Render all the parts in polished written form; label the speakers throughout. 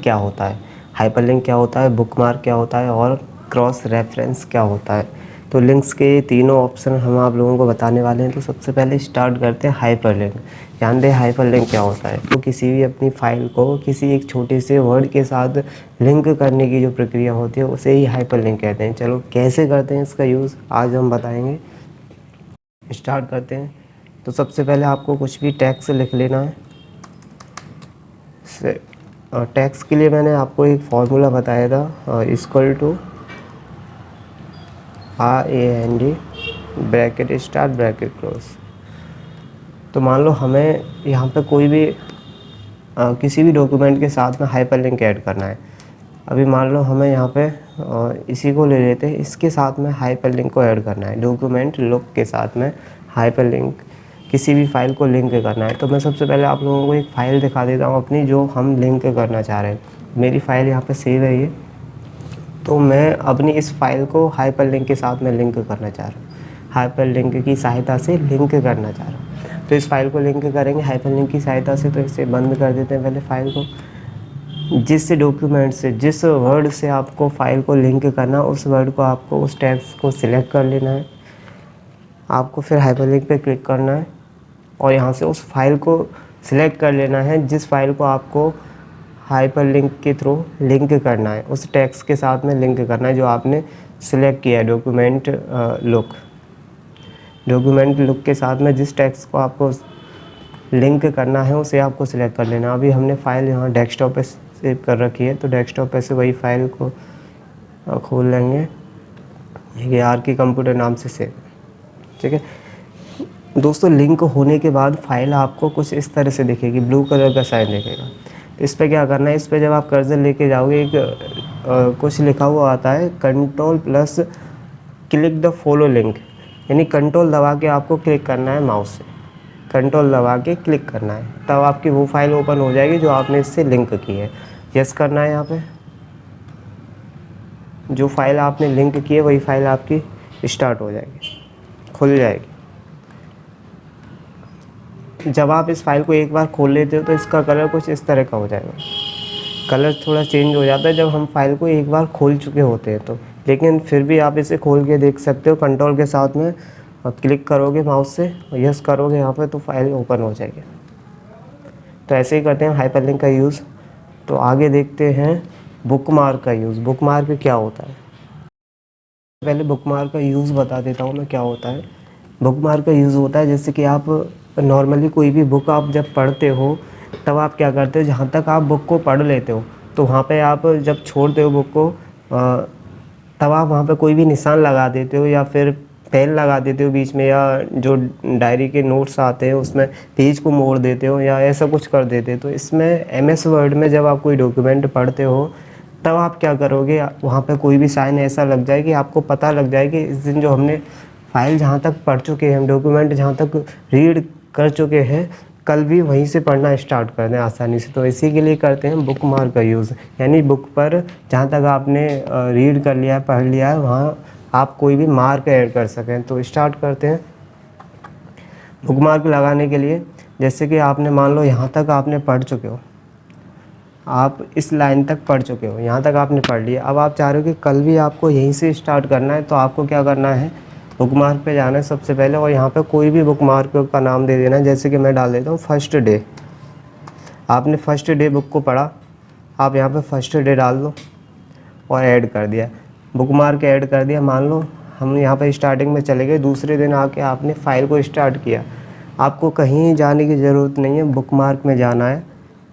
Speaker 1: क्या होता है, हाइपरलिंक क्या होता है, बुकमार्क क्या होता है और क्रॉस रेफरेंस क्या होता है। तो लिंक्स के तीनों ऑप्शन हम आप लोगों को बताने वाले हैं। तो सबसे पहले स्टार्ट करते हैं हाइपरलिंक। ध्यान दें हाइपरलिंक क्या होता है। तो किसी भी अपनी फाइल को किसी एक छोटे से वर्ड के साथ लिंक करने की जो प्रक्रिया होती है उसे ही हाइपरलिंक कहते हैं। चलो कैसे करते हैं इसका यूज़ आज हम बताएंगे। स्टार्ट करते हैं। तो सबसे पहले आपको कुछ भी टेक्स्ट लिख लेना है। टेक्स्ट के लिए मैंने आपको एक फार्मूला बताया था, equal to RAND bracket start bracket close. तो मान लो हमें यहाँ पे कोई भी किसी भी डॉक्यूमेंट के साथ में हाइपरलिंक ऐड करना है। अभी मान लो हमें यहाँ पे इसी को ले लेते हैं, इसके साथ में हाइपरलिंक को ऐड करना है। डॉक्यूमेंट लुक के साथ में हाइपरलिंक किसी भी फाइल को लिंक करना है। तो मैं सबसे पहले आप लोगों को एक फ़ाइल दिखा देता हूँ अपनी, जो हम लिंक करना चाह रहे हैं। मेरी फ़ाइल यहाँ पे सेव है ये। तो मैं अपनी इस फाइल को हाइपरलिंक के साथ में लिंक करना चाह रहा हूँ, हाइपरलिंक की सहायता से लिंक करना चाह रहा हूँ। तो इस फाइल को लिंक करेंगे हाइपरलिंक की सहायता से। तो इसे बंद कर देते हैं पहले फाइल को। जिस डॉक्यूमेंट से, जिस वर्ड से आपको फ़ाइल को लिंक करना, उस वर्ड को आपको, उस टेक्स्ट को सिलेक्ट कर लेना है। आपको फिर हाइपरलिंक पे क्लिक करना है और यहाँ से उस फाइल को सिलेक्ट कर लेना है जिस फाइल को आपको हाइपरलिंक के थ्रू लिंक करना है, उस टेक्स्ट के साथ में लिंक करना है जो आपने सिलेक्ट किया है। डॉक्यूमेंट लुक के साथ में जिस टेक्स्ट को आपको लिंक करना है उसे आपको सिलेक्ट कर लेना। अभी हमने फ़ाइल यहाँ डेस्कटॉप पे सेव कर रखी है, तो डेस्कटॉप पे से वही फाइल को खोल लेंगे। ये ARK कंप्यूटर नाम से सेव, ठीक है दोस्तों। लिंक होने के बाद फाइल आपको कुछ इस तरह से दिखेगी, ब्लू कलर का साइन दिखेगा। इस पर क्या करना है, इस पर जब आप कर्सर लेके जाओगे एक कुछ लिखा हुआ आता है, control plus click the follow link, यानी कंट्रोल दबा के आपको क्लिक करना है माउस से, कंट्रोल दबा के क्लिक करना है, तब आपकी वो फाइल ओपन हो जाएगी जो आपने इससे लिंक की है। यस करना है यहाँ पे। जो फाइल आपने लिंक की है वही फाइल आपकी स्टार्ट हो जाएगी, खुल जाएगी। जब आप इस फाइल को एक बार खोल लेते हो तो इसका कलर कुछ इस तरह का हो जाएगा। कलर थोड़ा चेंज हो जाता है जब हम फाइल को एक बार खोल चुके होते हैं तो, लेकिन फिर भी आप इसे खोल के देख सकते हो। कंट्रोल के साथ में क्लिक करोगे माउस से, यस करोगे यहाँ पे, तो फाइल ओपन हो जाएगी। तो ऐसे ही करते हैं हाइपरलिंक का यूज़। तो आगे देखते हैं बुकमार्क का यूज़। बुकमार्क क्या होता है, पहले बुकमार्क का यूज़ बता देता हूँ मैं क्या होता है। बुकमार्क का यूज़ होता है जैसे कि आप नॉर्मली कोई भी बुक आप जब पढ़ते हो तब आप क्या करते हो, जहाँ तक आप बुक को पढ़ लेते हो तो वहाँ पे आप जब छोड़ते हो बुक को तब आप वहाँ पे कोई भी निशान लगा देते हो या फिर पेन लगा देते हो बीच में, या जो डायरी के नोट्स आते हैं उसमें पेज को मोड़ देते हो या ऐसा कुछ कर देते हो। तो इसमें MS वर्ड में जब आप कोई डॉक्यूमेंट पढ़ते हो तब आप क्या करोगे, वहाँ पे कोई भी साइन ऐसा लग जाए कि आपको पता लग जाए कि इस दिन जो हमने फाइल जहाँ तक पढ़ चुके हैं, हम डॉक्यूमेंट जहाँ तक रीड कर चुके हैं, कल भी वहीं से पढ़ना स्टार्ट कर दें आसानी से। तो इसी के लिए करते हैं बुक मार्क का यूज़, यानी बुक पर जहाँ तक आपने रीड कर लिया है, पढ़ लिया है, वहाँ आप कोई भी मार्क ऐड कर सकें। तो स्टार्ट करते हैं बुक मार्क लगाने के लिए। जैसे कि आपने मान लो यहाँ तक आपने पढ़ चुके हो, आप इस लाइन तक पढ़ चुके हो, यहाँ तक आपने पढ़ लिया। अब आप चाह रहे हो कि कल भी आपको यहीं से स्टार्ट करना है, तो आपको क्या करना है, बुकमार्क पे जाना है सबसे पहले और यहाँ पे कोई भी बुकमार्क का नाम दे देना है। जैसे कि मैं डाल देता हूँ फर्स्ट डे। आपने फर्स्ट डे बुक को पढ़ा, आप यहाँ पे फर्स्ट डे डाल दो और ऐड कर दिया, बुकमार्क ऐड कर दिया। मान लो हम यहाँ पे स्टार्टिंग में चले गए, दूसरे दिन आके आपने फ़ाइल को स्टार्ट किया। आपको कहीं जाने की ज़रूरत नहीं है, बुकमार्क में जाना है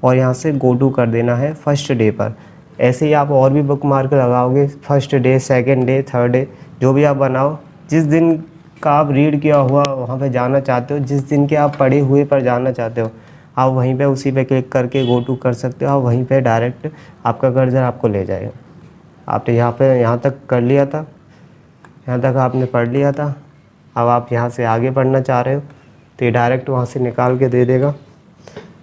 Speaker 1: और यहाँ से गो टू कर देना है फर्स्ट डे पर। ऐसे ही आप और भी बुकमार्क लगाओगे, first day, second day, third day, जो भी आप बनाओ। जिस दिन का आप रीड किया हुआ वहाँ पे जाना चाहते हो, जिस दिन के आप पढ़े हुए पर जाना चाहते हो, आप वहीं पे उसी पे क्लिक करके गो टू कर सकते हो। आप वहीं पे डायरेक्ट आपका कर्सर आपको ले जाएगा। आपने यहाँ तक कर लिया था, यहाँ तक आपने पढ़ लिया था। अब आप यहाँ से आगे पढ़ना चाह रहे हो तो ये डायरेक्ट वहाँ से निकाल के दे देगा।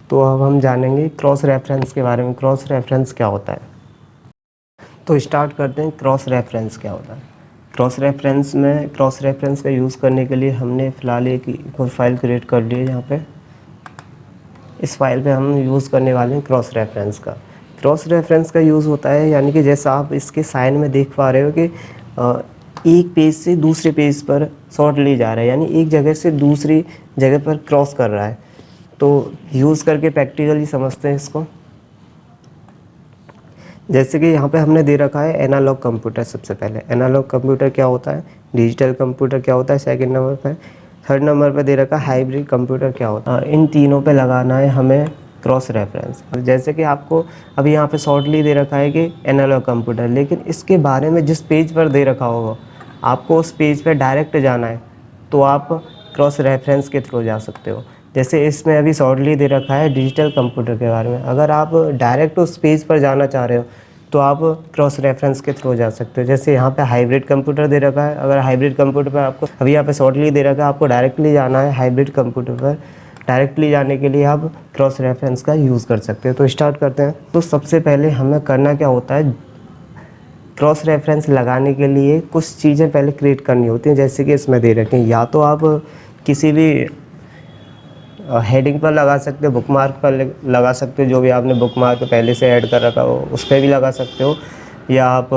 Speaker 1: तो अब हम जानेंगे क्रॉस रेफरेंस के बारे में। क्रॉस रेफरेंस क्या होता है, तो स्टार्ट करते हैं क्रॉस रेफरेंस क्या होता है। क्रॉस रेफरेंस का यूज़ करने के लिए हमने फ़िलहाल एक फाइल क्रिएट कर ली है। यहाँ पे इस फाइल पे हम यूज़ करने वाले हैं क्रॉस रेफरेंस का। क्रॉस रेफरेंस का यूज़ होता है, यानी कि जैसा आप इसके साइन में देख पा रहे हो कि एक पेज से दूसरे पेज पर शॉर्टली जा रहा है, यानी एक जगह से दूसरी जगह पर क्रॉस कर रहा है। तो यूज़ करके प्रैक्टिकली समझते हैं इसको। जैसे कि यहाँ पे हमने दे रखा है एनालॉग कंप्यूटर। सबसे पहले एनालॉग कंप्यूटर क्या होता है, डिजिटल कंप्यूटर क्या होता है सेकंड नंबर पर। थर्ड नंबर पर दे रखा है हाइब्रिड कंप्यूटर क्या होता है। इन तीनों पे लगाना है हमें क्रॉस रेफरेंस। जैसे कि आपको अभी यहाँ पे शॉर्टली दे रखा है कि एनालॉग कंप्यूटर, लेकिन इसके बारे में जिस पेज पर दे रखा होगा आपको उस पेज पर डायरेक्ट जाना है, तो आप क्रॉस रेफरेंस के थ्रू जा सकते हो। जैसे इसमें अभी शॉर्टली दे रखा है डिजिटल कंप्यूटर के बारे में, अगर आप डायरेक्ट उस पेज पर जाना चाह रहे हो तो आप क्रॉस रेफरेंस के थ्रू जा सकते हो। जैसे यहाँ पे हाइब्रिड कंप्यूटर दे रखा है, अगर हाइब्रिड कंप्यूटर पर आपको अभी यहाँ पे शॉर्टली दे रखा है, आपको डायरेक्टली जाना है हाइब्रिड कंप्यूटर पर। डायरेक्टली जाने के लिए आप क्रॉस रेफरेंस का यूज़ कर सकते हो। तो स्टार्ट करते हैं। तो सबसे पहले हमें करना क्या होता है, क्रॉस रेफरेंस लगाने के लिए कुछ चीज़ें पहले क्रिएट करनी होती हैं। जैसे कि इसमें दे रखे हैं, या तो आप किसी भी हेडिंग पर लगा सकते हो, बुकमार्क पर लगा सकते हो, जो भी आपने बुकमार्क पहले से ऐड कर रखा हो उस पर भी लगा सकते हो, या आप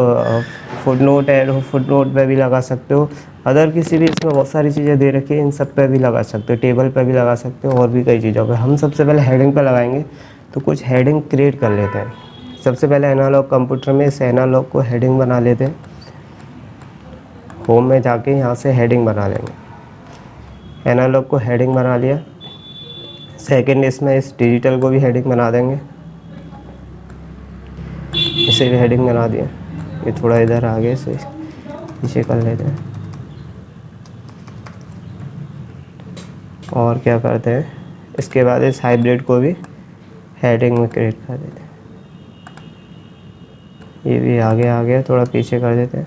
Speaker 1: फुटनोट ऐड हो फुटनोट पे भी लगा सकते हो। अदर किसी भी इसमें बहुत सारी चीज़ें दे रखी हैं, इन सब पे भी लगा सकते हो, टेबल पे भी लगा सकते हो, और भी कई चीज़ों पे। हम सबसे पहले हेडिंग पर लगाएंगे, तो कुछ हेडिंग क्रिएट कर लेते हैं। सबसे पहले एनालॉग कंप्यूटर में इस एनालॉग को हेडिंग बना लेते हैं। होम में जाके यहाँ से हेडिंग बना लेंगे। एनालॉग को हेडिंग बना लिया। सेकंड इसमें इस डिजिटल को भी हेडिंग बना देंगे, इसे भी हेडिंग बना दिया। ये थोड़ा इधर आगे इसे नीचे कर लेते हैं। और क्या करते हैं, इसके बाद इस हाइब्रिड को भी हेडिंग में क्रिएट कर देते हैं। ये भी आगे आ गया, थोड़ा पीछे कर देते हैं।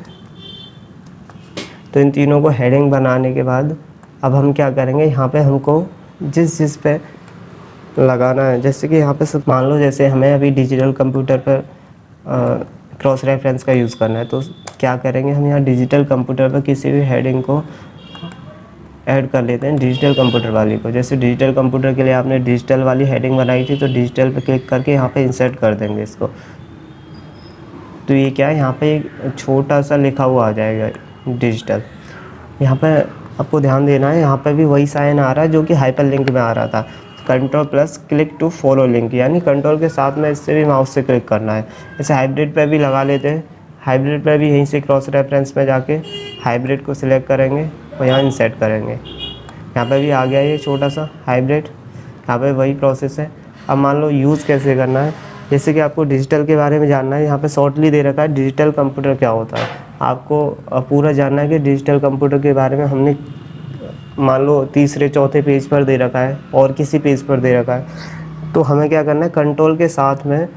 Speaker 1: तो इन तीनों को हेडिंग बनाने के बाद अब हम क्या करेंगे, यहाँ पे हमको जिस पे लगाना है, जैसे कि यहाँ पे सब मान लो, जैसे हमें अभी डिजिटल कंप्यूटर पर क्रॉस रेफरेंस का यूज़ करना है, तो क्या करेंगे, हम यहाँ डिजिटल कंप्यूटर पर किसी भी हेडिंग को ऐड कर लेते हैं, डिजिटल कंप्यूटर वाली को। जैसे डिजिटल कंप्यूटर के लिए आपने डिजिटल वाली हेडिंग बनाई थी, तो डिजिटल पे क्लिक करके यहाँ पे इंसर्ट कर देंगे इसको। तो ये क्या है, यहाँ पे एक छोटा सा लिखा हुआ आ जाएगा डिजिटल। यहाँ पे आपको ध्यान देना है, यहाँ पे भी वही साइन आ रहा है जो कि हाइपर लिंक में आ रहा था। Control plus click to follow link, यानी कंट्रोल के साथ में इससे भी माउस से क्लिक करना है। जैसे हाइब्रिड पे भी लगा लेते हैं। हाइब्रिड पे भी यहीं से क्रॉस रेफरेंस में जाके हाइब्रिड को सिलेक्ट करेंगे और यहाँ इंसर्ट करेंगे। यहाँ पे भी आ गया ये छोटा सा हाइब्रिड, यहाँ पे वही प्रोसेस है। अब मान लो यूज़ कैसे करना है, जैसे कि आपको डिजिटल के बारे में जानना है, यहाँ पे शॉर्टली दे रखा है डिजिटल कंप्यूटर क्या होता है। आपको पूरा जानना है कि डिजिटल कंप्यूटर के बारे में। हमने मान लो तीसरे चौथे पेज पर दे रखा है और किसी पेज पर दे रखा है, तो हमें क्या करना है, कंट्रोल के साथ में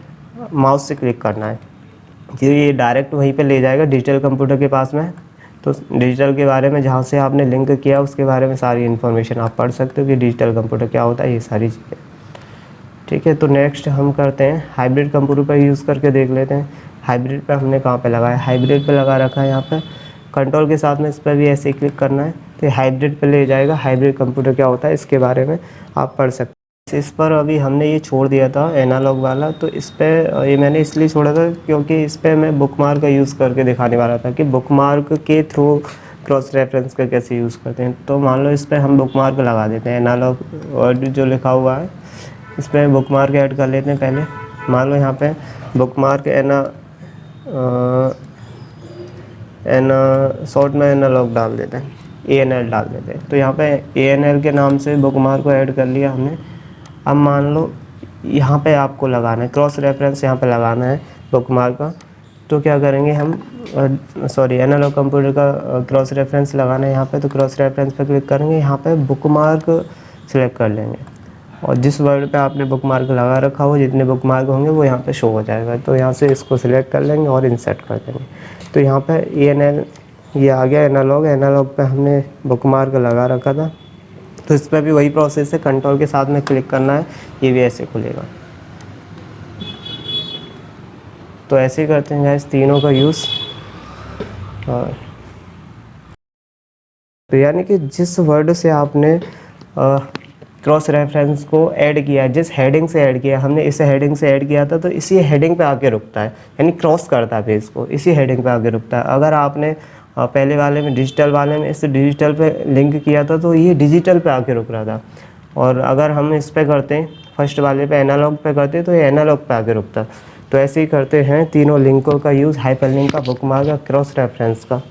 Speaker 1: माउस से क्लिक करना है, ये डायरेक्ट वहीं पे ले जाएगा डिजिटल कंप्यूटर के पास में। तो डिजिटल के बारे में जहाँ से आपने लिंक किया उसके बारे में सारी इन्फॉर्मेशन आप पढ़ सकते हो कि डिजिटल कंप्यूटर क्या होता है, ये सारी चीज़ें। ठीक है, तो नेक्स्ट हम करते हैं हाइब्रिड कंप्यूटर पर यूज़ करके देख लेते हैं। हाइब्रिड पे हमने कहाँ पे लगाया, हाइब्रिड पे लगा रखा है यहाँ पे। कंट्रोल के साथ में इस पर भी ऐसे ही क्लिक करना है, तो हाइब्रिड पे ले जाएगा। हाइब्रिड कंप्यूटर क्या होता है इसके बारे में आप पढ़ सकते हैं। इस पर अभी हमने ये छोड़ दिया था एनालॉग वाला, तो इस पर ये मैंने इसलिए छोड़ा था क्योंकि इस पर मैं बुकमार्क का यूज़ करके दिखाने वाला था कि बुकमार्क के थ्रू क्रॉस रेफरेंस का कैसे यूज़ करते हैं। तो मान लो इस पर हम बुकमार्क लगा देते हैं, एनालॉग और जो लिखा हुआ है इस पर बुकमार्क ऐड कर लेते हैं पहले। मान लो यहाँ पे बुकमार्क शॉर्ट में एनालॉग डाल देते हैं, ANL डाल देते हैं। तो यहाँ पे ANL के नाम से बुकमार्क को ऐड कर लिया हमने। अब मान लो यहाँ पे आपको लगाना है क्रॉस रेफरेंस, यहाँ पे लगाना है बुकमार्क का। तो क्या करेंगे हम, एनालॉग कंप्यूटर का क्रॉस रेफरेंस लगाना है यहाँ पे, तो क्रॉस रेफरेंस पे क्लिक करेंगे, यहाँ पे बुकमार्क सेलेक्ट कर लेंगे और जिस वर्ड पे आपने बुकमार्क लगा रखा हो, जितने बुकमार्क होंगे वो यहाँ पे शो हो जाएगा। तो यहाँ से इसको सिलेक्ट कर लेंगे और इंसर्ट कर देंगे। तो यहाँ पे ANL ये आ गया एनालॉग। एनालॉग पे हमने बुकमार्क लगा रखा था, तो इस पर भी वही प्रोसेस है, कंट्रोल के साथ में क्लिक करना है, ये भी ऐसे खुलेगा। तो ऐसे ही करते हैं गाइस तीनों का यूज़। और तो यानी कि जिस वर्ड से आपने क्रॉस रेफरेंस को ऐड किया, जिस हेडिंग से ऐड किया, हमने इस हेडिंग से ऐड किया था तो इसी हेडिंग पे आके रुकता है, यानी क्रॉस करता है पेज को, इसी हेडिंग पे आके रुकता है। अगर आपने पहले वाले में, डिजिटल वाले में, इस डिजिटल पे लिंक किया था तो ये डिजिटल पे आके रुक रहा था। और अगर हम इस पे करते हैं, फर्स्ट वाले पे एनालॉग पे करते हैं तो ये एनालॉग पे आके रुकता। तो ऐसे ही करते हैं तीनों लिंकों का यूज़, हाइपरलिंक का, बुकमार्क का, क्रॉस रेफरेंस का।